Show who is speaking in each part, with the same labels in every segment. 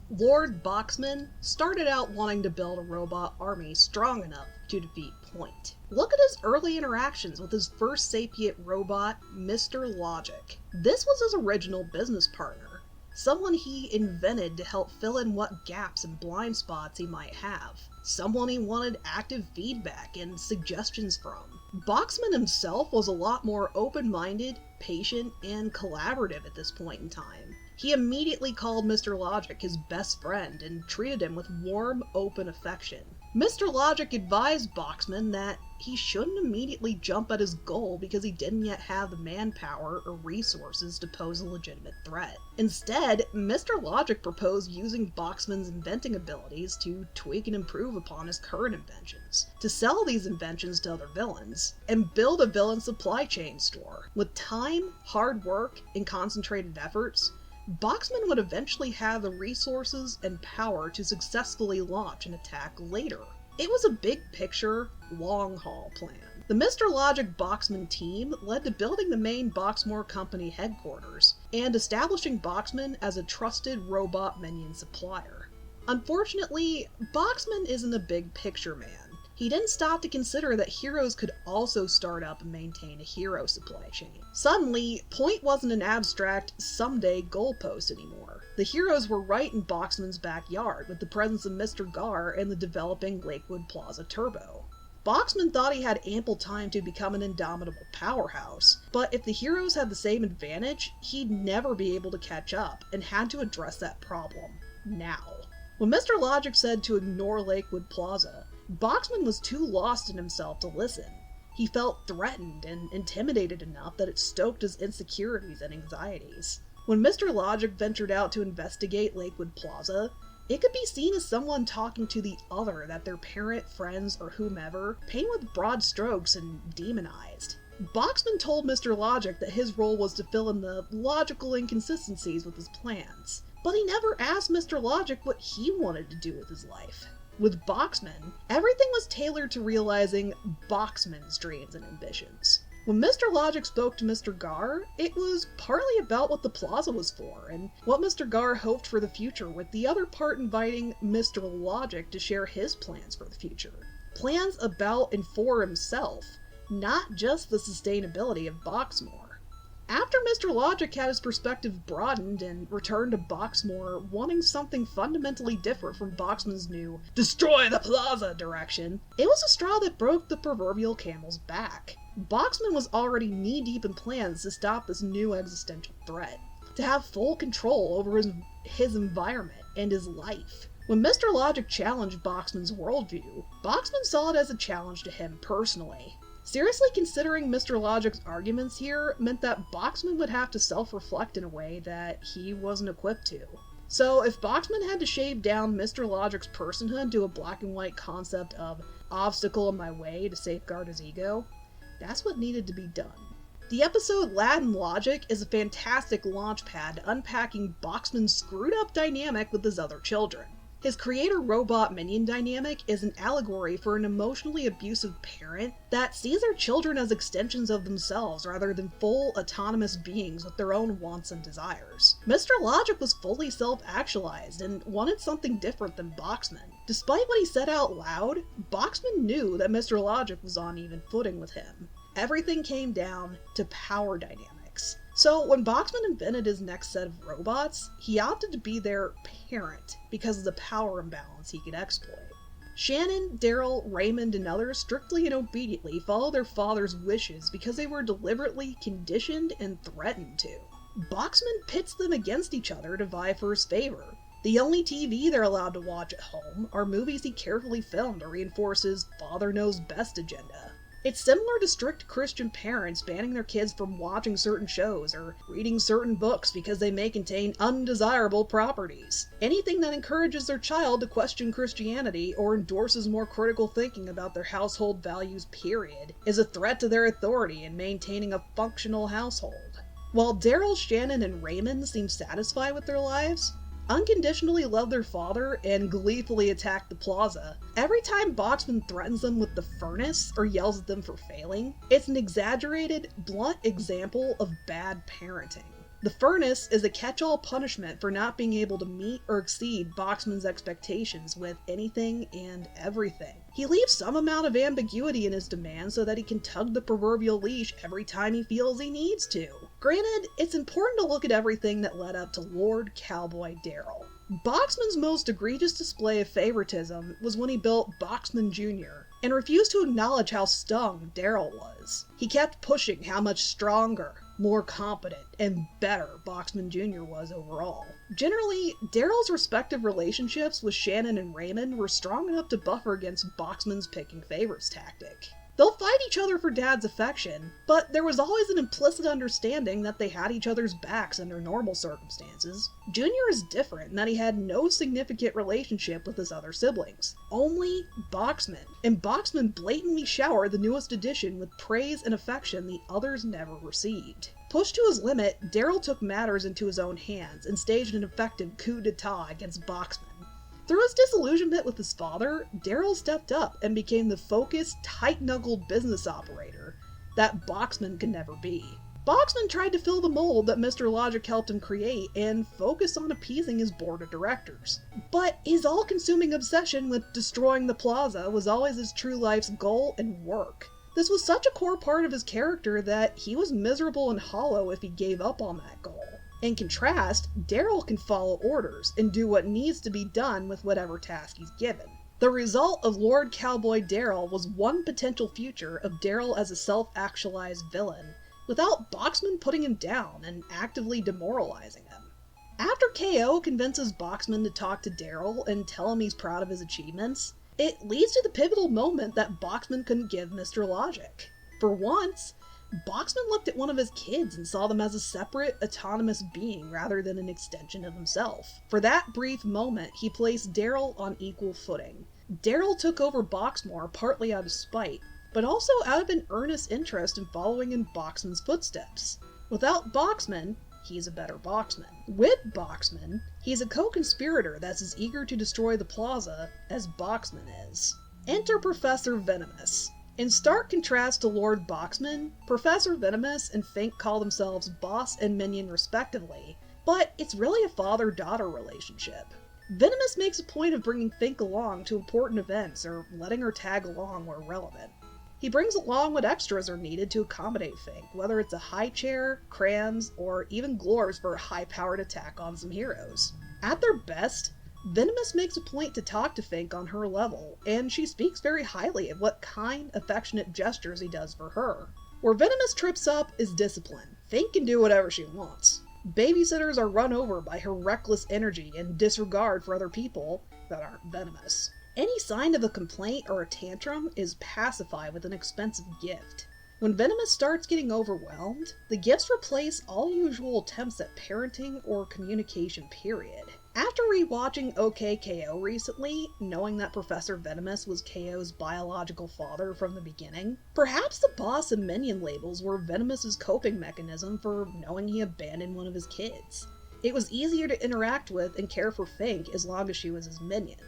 Speaker 1: Lord Boxman started out wanting to build a robot army strong enough to defeat Point. Look at his early interactions with his first sapient robot, Mr. Logic. This was his original business partner, someone he invented to help fill in what gaps and blind spots he might have, someone he wanted active feedback and suggestions from. Boxman himself was a lot more open-minded, patient, and collaborative at this point in time. He immediately called Mr. Logic his best friend and treated him with warm, open affection. Mr. Logic advised Boxman that he shouldn't immediately jump at his goal because he didn't yet have the manpower or resources to pose a legitimate threat. Instead, Mr. Logic proposed using Boxman's inventing abilities to tweak and improve upon his current inventions, to sell these inventions to other villains, and build a villain supply chain store. With time, hard work, and concentrated efforts, Boxman would eventually have the resources and power to successfully launch an attack later. It was a big picture, long-haul plan. The Mr. Logic Boxman team led to building the main Boxmore company headquarters, and establishing Boxman as a trusted robot minion supplier. Unfortunately, Boxman isn't a big picture man. He didn't stop to consider that heroes could also start up and maintain a hero supply chain. Suddenly, Point wasn't an abstract, someday goalpost anymore. The heroes were right in Boxman's backyard, with the presence of Mr. Gar and the developing Lakewood Plaza Turbo. Boxman thought he had ample time to become an indomitable powerhouse, but if the heroes had the same advantage, he'd never be able to catch up, and had to address that problem now. When Mr. Logic said to ignore Lakewood Plaza, Boxman was too lost in himself to listen. He felt threatened and intimidated enough that it stoked his insecurities and anxieties. When Mr. Logic ventured out to investigate Lakewood Plaza, it could be seen as someone talking to the other that their parent, friends, or whomever paint with broad strokes and demonized. Boxman told Mr. Logic that his role was to fill in the logical inconsistencies with his plans, but he never asked Mr. Logic what he wanted to do with his life. With Boxman, everything was tailored to realizing Boxman's dreams and ambitions. When Mr. Logic spoke to Mr. Gar, it was partly about what the plaza was for, and what Mr. Gar hoped for the future, with the other part inviting Mr. Logic to share his plans for the future. Plans about and for himself, not just the sustainability of Boxmore. After Mr. Logic had his perspective broadened and returned to Boxmore wanting something fundamentally different from Boxman's new "destroy the plaza" direction, it was a straw that broke the proverbial camel's back. Boxman was already knee-deep in plans to stop this new existential threat, to have full control over his environment and his life. When Mr. Logic challenged Boxman's worldview, Boxman saw it as a challenge to him personally. Seriously considering Mr. Logic's arguments here meant that Boxman would have to self-reflect in a way that he wasn't equipped to. So if Boxman had to shave down Mr. Logic's personhood to a black and white concept of obstacle in my way to safeguard his ego, that's what needed to be done. The episode Lad and Logic is a fantastic launchpad to unpacking Boxman's screwed up dynamic with his other children. His creator-robot minion dynamic is an allegory for an emotionally abusive parent that sees their children as extensions of themselves rather than full, autonomous beings with their own wants and desires. Mr. Logic was fully self-actualized and wanted something different than Boxman. Despite what he said out loud, Boxman knew that Mr. Logic was on even footing with him. Everything came down to power dynamics. So when Boxman invented his next set of robots, he opted to be their parent because of the power imbalance he could exploit. Shannon, Daryl, Raymond, and others strictly and obediently follow their father's wishes because they were deliberately conditioned and threatened to. Boxman pits them against each other to vie for his favor. The only TV they're allowed to watch at home are movies he carefully filmed to reinforce his father knows best agenda. It's similar to strict Christian parents banning their kids from watching certain shows or reading certain books because they may contain undesirable properties. Anything that encourages their child to question Christianity or endorses more critical thinking about their household values, period, is a threat to their authority in maintaining a functional household. While Daryl, Shannon, and Raymond seem satisfied with their lives, unconditionally love their father, and gleefully attack the plaza, every time Boxman threatens them with the furnace or yells at them for failing, it's an exaggerated, blunt example of bad parenting. The furnace is a catch-all punishment for not being able to meet or exceed Boxman's expectations with anything and everything. He leaves some amount of ambiguity in his demands so that he can tug the proverbial leash every time he feels he needs to. Granted, it's important to look at everything that led up to Lord Cowboy Darrell. Boxman's most egregious display of favoritism was when he built Boxman Jr. and refused to acknowledge how stung Darrell was. He kept pushing how much stronger, more competent, and better Boxman Jr. was overall. Generally, Darrell's respective relationships with Shannon and Raymond were strong enough to buffer against Boxman's picking favorites tactic. They'll fight each other for Dad's affection, but there was always an implicit understanding that they had each other's backs under normal circumstances. Junior is different in that he had no significant relationship with his other siblings. Only Boxman. And Boxman blatantly showered the newest addition with praise and affection the others never received. Pushed to his limit, Darrell took matters into his own hands and staged an effective coup d'etat against Boxman. Through his disillusionment with his father, Darrell stepped up and became the focused, tight-knuckled business operator that Boxman could never be. Boxman tried to fill the mold that Mr. Logic helped him create and focus on appeasing his board of directors. But his all-consuming obsession with destroying the plaza was always his true life's goal and work. This was such a core part of his character that he was miserable and hollow if he gave up on that goal. In contrast, Darrell can follow orders and do what needs to be done with whatever task he's given. The result of Lord Cowboy Darrell was one potential future of Darrell as a self-actualized villain, without Boxman putting him down and actively demoralizing him. After KO convinces Boxman to talk to Darrell and tell him he's proud of his achievements, it leads to the pivotal moment that Boxman couldn't give Mr. Logic. For once, Boxman looked at one of his kids and saw them as a separate, autonomous being rather than an extension of himself. For that brief moment, he placed Darrell on equal footing. Darrell took over Boxmore partly out of spite, but also out of an earnest interest in following in Boxman's footsteps. Without Boxman, he's a better Boxman. With Boxman, he's a co-conspirator that's as eager to destroy the plaza as Boxman is. Enter Professor Venomous. In stark contrast to Lord Boxman, Professor Venomous and Fink call themselves boss and minion respectively, but it's really a father-daughter relationship. Venomous makes a point of bringing Fink along to important events or letting her tag along where relevant. He brings along what extras are needed to accommodate Fink, whether it's a high chair, crayons, or even glores for a high-powered attack on some heroes. At their best, Venomous makes a point to talk to Fink on her level, and she speaks very highly of what kind, affectionate gestures he does for her. Where Venomous trips up is discipline. Fink can do whatever she wants. Babysitters are run over by her reckless energy and disregard for other people that aren't Venomous. Any sign of a complaint or a tantrum is pacified with an expensive gift. When Venomous starts getting overwhelmed, the gifts replace all usual attempts at parenting or communication period. After rewatching OK KO recently, knowing that Professor Venomous was KO's biological father from the beginning, perhaps the boss and minion labels were Venomous's coping mechanism for knowing he abandoned one of his kids. It was easier to interact with and care for Fink as long as she was his minion.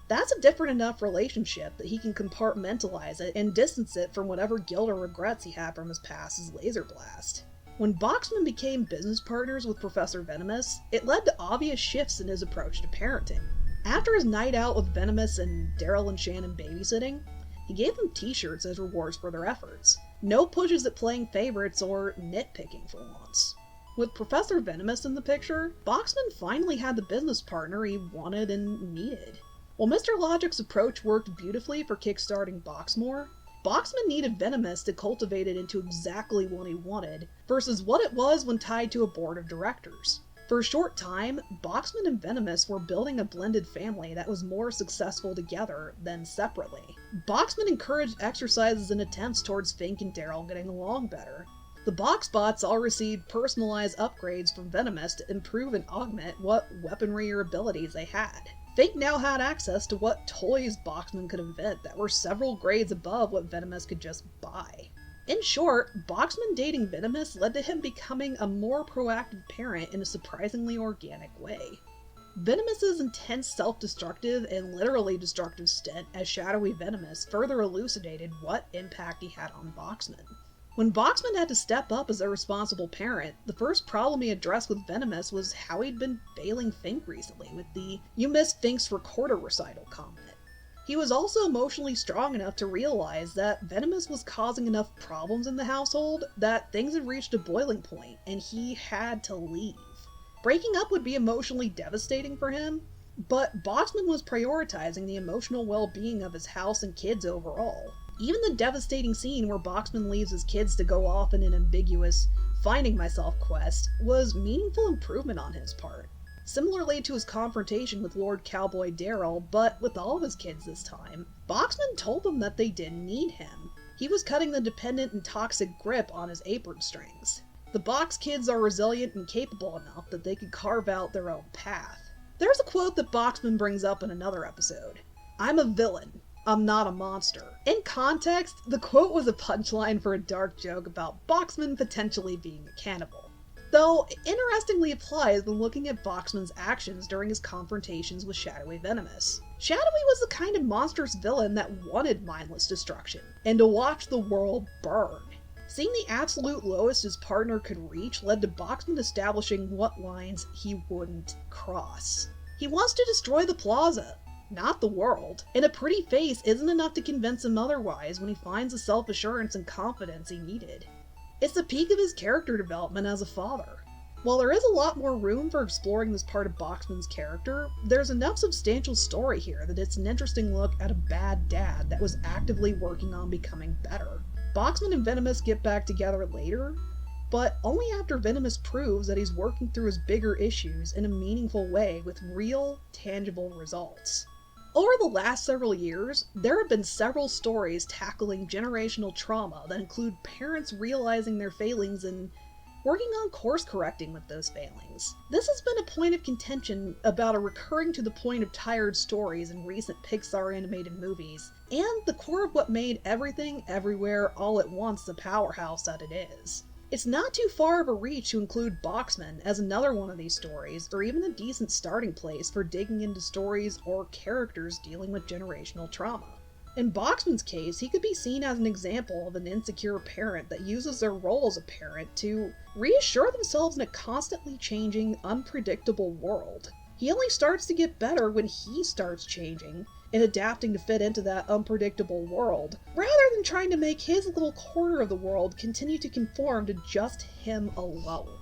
Speaker 1: That's a different enough relationship that he can compartmentalize it and distance it from whatever guilt or regrets he had from his past as Laser Blast. When Boxman became business partners with Professor Venomous, it led to obvious shifts in his approach to parenting. After his night out with Venomous and Darrell and Shannon babysitting, he gave them t-shirts as rewards for their efforts. No pushes at playing favorites or nitpicking for once. With Professor Venomous in the picture, Boxman finally had the business partner he wanted and needed. While Mr. Logic's approach worked beautifully for kickstarting Boxmore, Boxman needed Venomous to cultivate it into exactly what he wanted, versus what it was when tied to a board of directors. For a short time, Boxman and Venomous were building a blended family that was more successful together than separately. Boxman encouraged exercises and attempts towards Fink and Darrell getting along better. The Boxbots all received personalized upgrades from Venomous to improve and augment what weaponry or abilities they had. Fink now had access to what toys Boxman could invent that were several grades above what Venomous could just buy. In short, Boxman dating Venomous led to him becoming a more proactive parent in a surprisingly organic way. Venomous's intense self-destructive and literally destructive stint as shadowy Venomous further elucidated what impact he had on Boxman. When Boxman had to step up as a responsible parent, the first problem he addressed with Venomous was how he'd been failing Fink recently with the "you missed Fink's recorder recital" comment. He was also emotionally strong enough to realize that Venomous was causing enough problems in the household that things had reached a boiling point and he had to leave. Breaking up would be emotionally devastating for him, but Boxman was prioritizing the emotional well-being of his house and kids overall. Even the devastating scene where Boxman leaves his kids to go off in an ambiguous finding myself quest was meaningful improvement on his part. Similarly to his confrontation with Lord Cowboy Darrell, but with all of his kids this time, Boxman told them that they didn't need him. He was cutting the dependent and toxic grip on his apron strings. The Box kids are resilient and capable enough that they could carve out their own path. There's a quote that Boxman brings up in another episode. "I'm a villain. I'm not a monster." In context, the quote was a punchline for a dark joke about Boxman potentially being a cannibal. Though, it interestingly applies when looking at Boxman's actions during his confrontations with Shadowy Venomous. Shadowy was the kind of monstrous villain that wanted mindless destruction, and to watch the world burn. Seeing the absolute lowest his partner could reach led to Boxman establishing what lines he wouldn't cross. He wants to destroy the plaza, not the world, and a pretty face isn't enough to convince him otherwise when he finds the self-assurance and confidence he needed. It's the peak of his character development as a father. While there is a lot more room for exploring this part of Boxman's character, there's enough substantial story here that it's an interesting look at a bad dad that was actively working on becoming better. Boxman and Venomous get back together later, but only after Venomous proves that he's working through his bigger issues in a meaningful way with real, tangible results. Over the last several years, there have been several stories tackling generational trauma that include parents realizing their failings and working on course correcting with those failings. This has been a point of contention about a recurring to the point of tired stories in recent Pixar animated movies, and the core of what made Everything, Everywhere, All at Once the powerhouse that it is. It's not too far of a reach to include Boxman as another one of these stories, or even a decent starting place for digging into stories or characters dealing with generational trauma. In Boxman's case, he could be seen as an example of an insecure parent that uses their role as a parent to reassure themselves in a constantly changing, unpredictable world. He only starts to get better when he starts changing and adapting to fit into that unpredictable world, rather than trying to make his little corner of the world continue to conform to just him alone.